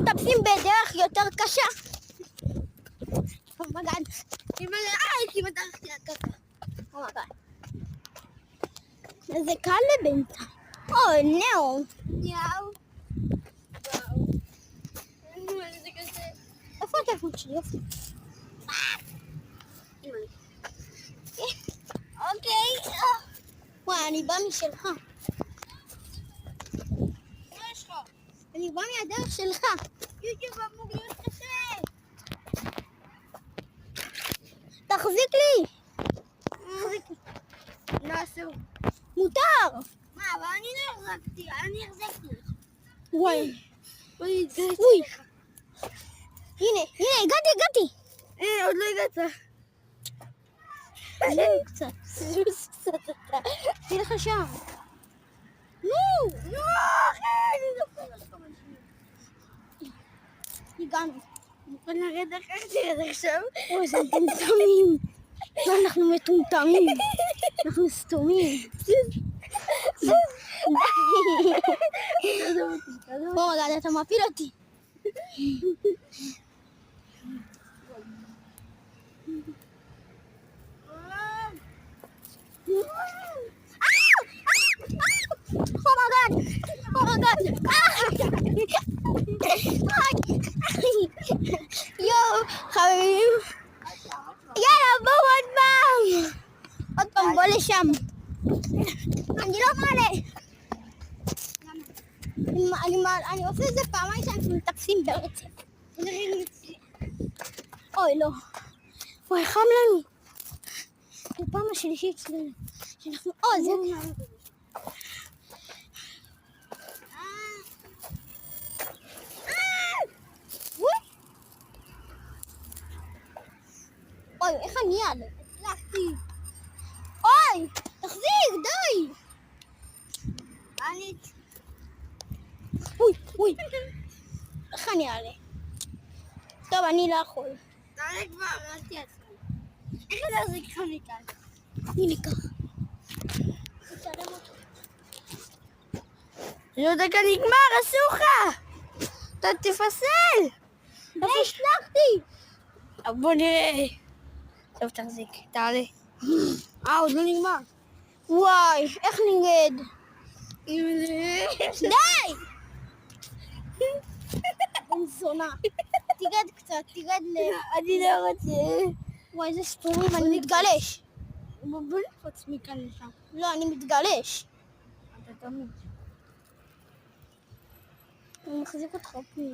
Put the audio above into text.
מטפסים בדרך יותר קשה. אומייגאד. כמעט הלכתי לקקה. אומייגאד. זה קל לבינתיים. נו. ניאו. וואו. איזה כזה. איפה הטלפון שלי? יופי. אוקיי. וואי, אני בא משלך. מה יש לך? אני בא מהדרך שלך. יוטיוב אמור להיות קשה. תחזיק לי. לא אסור. מותר. מה, אבל אני לא החזקתי. אני החזקתי. וואי. אוי, אוי. הנה, הגעתי. עוד לא הגעת. קצת. קצת אתה. תלך לשם. נו. אני זוכר לך משהו. הגענו. בוא נרד אחר תרד עכשיו. אוי, זה מטומטמים. אנחנו מטומטמים. אנחנו סתומים. אומייגאד, אתה מפיל אותי. אומייגאד. יואו, חברים. יאללה, בואו עוד פעם. עוד פעם, בוא לשם. אני לא מעלה. אני עושה את זה פעמיים שאנחנו מטפסים ברצף. אוי, לא. וואי, חם לנו. זו פעם השלישית שלנו. שאנחנו... זה... אוי, איך אני אעלה? הצלחתי. אוי, תחזיק, די. אני... אוי. איך אני אעלה? טוב, אני לא יכול. תעלה כבר, אל תהיה עצמי. איך אתה להחזיק לך מכאן? הנה ככה. לא דקה נגמר, אסור לך! אתה תפסל! הצלחתי. בוא נראה. טוב, תחזיק, תעלה. עוד לא נגמר. וואי, איך נגד? די! בן זונה. תיגד קצת, תיגד אני לא רוצה. וואי, איזה סתומים, אני מתגלש. בוא נקפוץ מכאן לשם. לא, אני מתגלש. אתה תמיד. אני מחזיק אותך פנימה.